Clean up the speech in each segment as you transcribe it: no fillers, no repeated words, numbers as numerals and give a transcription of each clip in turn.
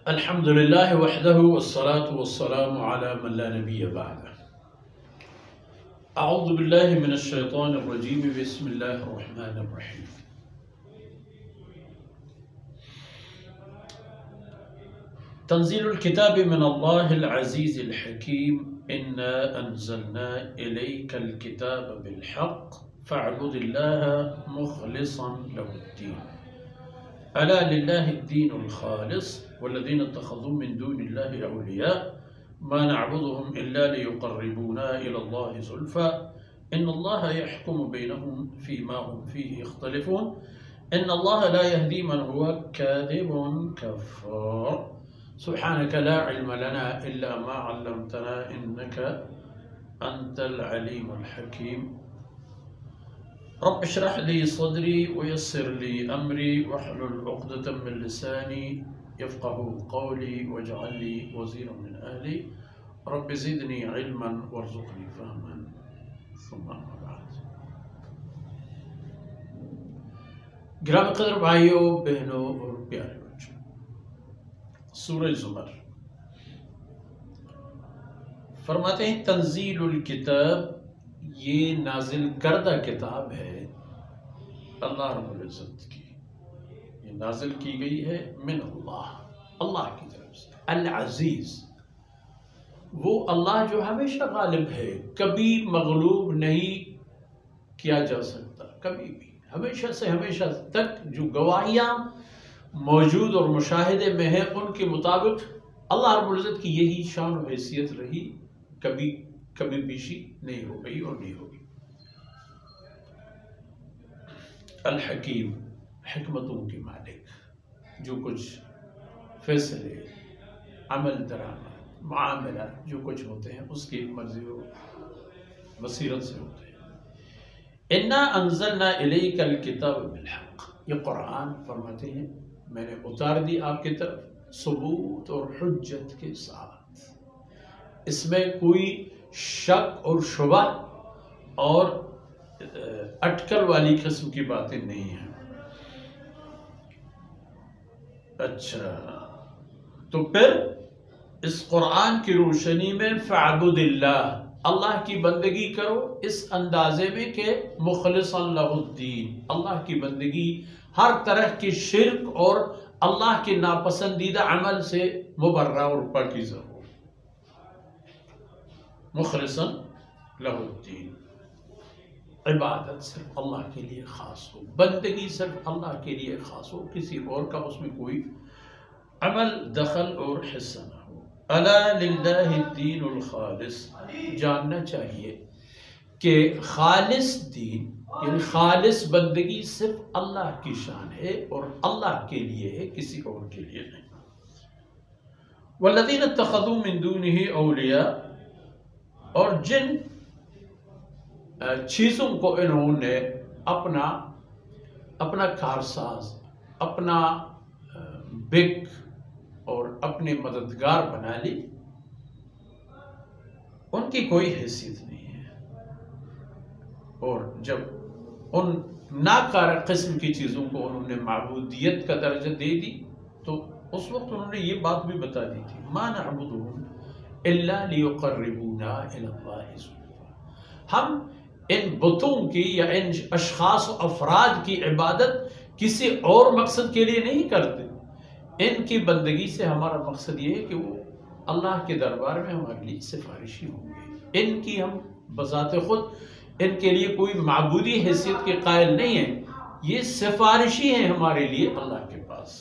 الحمد لله وحده والصلاة والسلام على من لا نبي بعده. أعوذ بالله من الشيطان الرجيم. بسم الله الرحمن الرحيم. تنزيل الكتاب من الله العزيز الحكيم. إنا أنزلنا إليك الكتاب بالحق فاعبد الله مخلصا له الدين. ألا لله الدين الخالص والذين اتخذوا من دون الله أولياء ما نعبدهم إلا ليقربونا إلى الله زلفى إن الله يحكم بينهم فيما هم فيه يختلفون إن الله لا يهدي من هو كاذب كفار. سبحانك لا علم لنا إلا ما علمتنا إنك أنت العليم الحكيم. رب اشرح لي صدري ويسر لي أمري واحلل عقدة من لساني يفقه قولي واجعل لي وزيرا من أهلي. رب زدني علما وارزقني فهما. ثم أما بعد. گرامی قدر بھائیوں بہنوں اور پیارے بچوں، سورہ زمر فرماتے ہیں تنزیل الکتاب، یہ نازل کردہ کتاب ہے اللہ رب العزت کی. یہ نازل کی گئی ہے من اللہ کی طرف سے. العزیز، وہ اللہ جو ہمیشہ غالب ہے، کبھی مغلوب نہیں کیا جا سکتا، کبھی بھی، ہمیشہ سے ہمیشہ تک. جو گواہیاں موجود اور مشاہدے میں ہیں ان کے مطابق اللہ رب العزت کی یہی شان و حیثیت رہی، کبھی بیشی نہیں ہو گئی اور نہیں ہوگی. الحکیم، حکمتوں کے مالک، جو کچھ فیصلے، عمل درآمد، معاملات جو کچھ ہوتے ہیں اس کی مرضی و بصیرت سے ہوتے ہیں. انا انزلنا الیک الکتاب بالحق، یہ قرآن فرماتے ہیں میں نے اتار دی آپ کی طرف ثبوت اور حجت کے ساتھ. اس میں کوئی شک اور شبہ اور اٹکل والی قسم کی باتیں نہیں ہیں. اچھا، تو پھر اس قرآن کی روشنی میں فَاعْبُدِ اللَّهِ، اللہ کی بندگی کرو اس اندازے میں کہ مخلصاً لہ الدین، اللہ کی بندگی ہر طرح کی شرک اور اللہ کے ناپسندیدہ عمل سے مبرہ اور پاکیزہ ہو. مخلصاً لہ الدین، عبادت صرف اللہ کے لیے خاص ہو، بندگی صرف اللہ کے لیے خاص ہو، کسی اور کا اس میں کوئی عمل دخل اور حصہ نہ ہو. الا للہ الدین الخالص، جاننا چاہیے کہ خالص دین یعنی خالص بندگی صرف اللہ کی شان ہے اور اللہ کے لیے ہے، کسی اور کے لیے نہیں. والذین اتخذوا من دونہ اولیاء، اور جن چیزوں کو انہوں نے اپنا کارساز، اپنا بگ اور اپنے مددگار بنا لی، ان کی کوئی حیثیت نہیں ہے. اور جب ان ناکار قسم کی چیزوں کو انہوں نے معبودیت کا درجہ دے دی تو اس وقت انہوں نے یہ بات بھی بتا دی تھی ما نعبدهم الا لیقربونا الی اللہ زلفی، ہم ان بتوں کی یا ان اشخاص و افراد کی عبادت کسی اور مقصد کے لیے نہیں کرتے. ان کی بندگی سے ہمارا مقصد یہ ہے کہ وہ اللہ کے دربار میں ہمارے لیے سفارشی ہوں گے. ان کی ہم بذات خود ان کے لیے کوئی معبودی حیثیت کے قائل نہیں ہیں، یہ سفارشی ہیں ہمارے لیے اللہ کے پاس.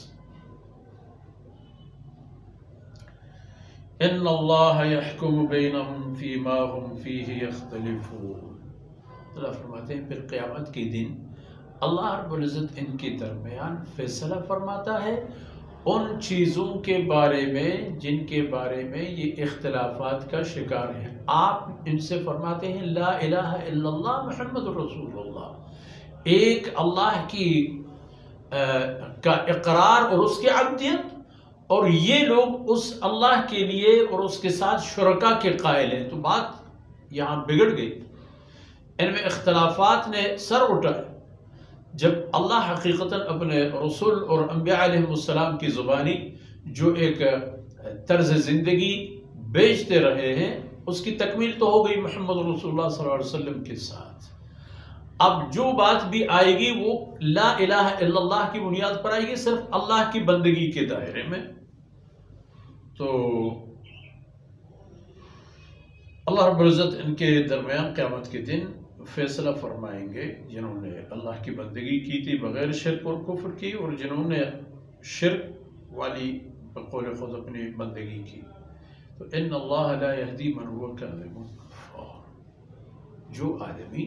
ان اللہ یحکم بینہم فیما ہم فیہ یختلفون. اللہ فرماتے ہیں پھر قیامت کے دن اللہ رب العزت ان کے درمیان فیصلہ فرماتا ہے ان چیزوں کے بارے میں جن کے بارے میں یہ اختلافات کا شکار ہیں. آپ ان سے فرماتے ہیں لا الہ الا اللہ محمد رسول اللہ، ایک اللہ کی کا اقرار اور اس کی عبدیت، اور یہ لوگ اس اللہ کے لیے اور اس کے ساتھ شرکا کے قائل ہیں. تو بات یہاں بگڑ گئی، ان میں اختلافات نے سر اٹھائے. جب اللہ حقیقتاً اپنے رسول اور انبیاء علیہ السلام کی زبانی جو ایک طرز زندگی بیچتے رہے ہیں اس کی تکمیل تو ہو گئی محمد رسول اللہ صلی اللہ علیہ وسلم کے ساتھ. اب جو بات بھی آئے گی وہ لا الہ الا اللہ کی بنیاد پر آئے گی، صرف اللہ کی بندگی کے دائرے میں. تو اللہ رب العزت ان کے درمیان قیامت کے دن فیصلہ فرمائیں گے، جنہوں نے اللہ کی بندگی کی تھی بغیر شرک اور کفر کی، اور جنہوں نے شرک والی بقول خود اپنی بندگی کی. تو ان اللہ لا یہدی من هو کاذب کفار، جو آدمی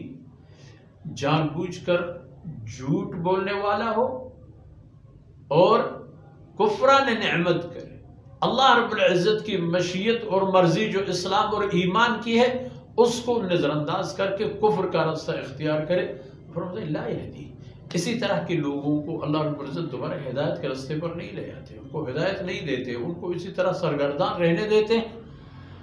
جان بوجھ کر جھوٹ بولنے والا ہو اور کفران نعمت کرے، اللہ رب العزت کی مشیت اور مرضی جو اسلام اور ایمان کی ہے اس کو نظر انداز کر کے کفر کا راستہ اختیار کرے، فرماتے لا یہدی. اسی طرح کے لوگوں کو اللہ رب العزت دوبارہ ہدایت کے راستے پر نہیں لے آتے، ان کو ہدایت نہیں دیتے، ان کو اسی طرح سرگردان رہنے دیتے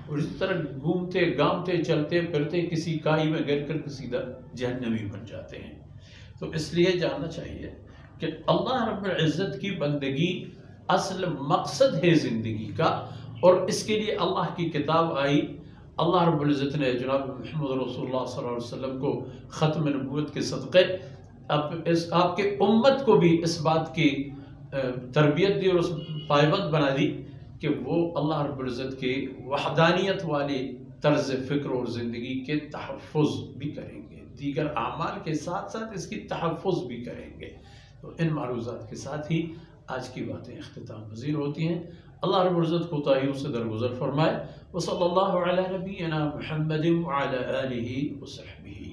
اور اسی طرح گھومتے گامتے چلتے پھرتے کسی کائی میں گر کر سیدھا جہنمی بن جاتے ہیں. تو اس لیے جاننا چاہیے کہ اللہ رب العزت کی بندگی اصل مقصد ہے زندگی کا، اور اس کے لیے اللہ کی کتاب آئی. اللہ رب العزت نے جناب محمد رسول اللہ صلی اللہ علیہ وسلم کو ختم نبوت کے صدقے آپ کے امت کو بھی اس بات کی تربیت دی اور اس پائبند بنا دی کہ وہ اللہ رب العزت کے وحدانیت والی طرز فکر اور زندگی کے تحفظ بھی کریں گے، دیگر اعمال کے ساتھ ساتھ اس کی تحفظ بھی کریں گے. تو ان معروضات کے ساتھ ہی آج کی باتیں اختتام پذیر ہوتی ہیں. اللہ رب العزت کوتاہیوں سے درگزر فرمائے. وصلی اللہ علی نبینا محمد وعلی آلہ وصحبہ.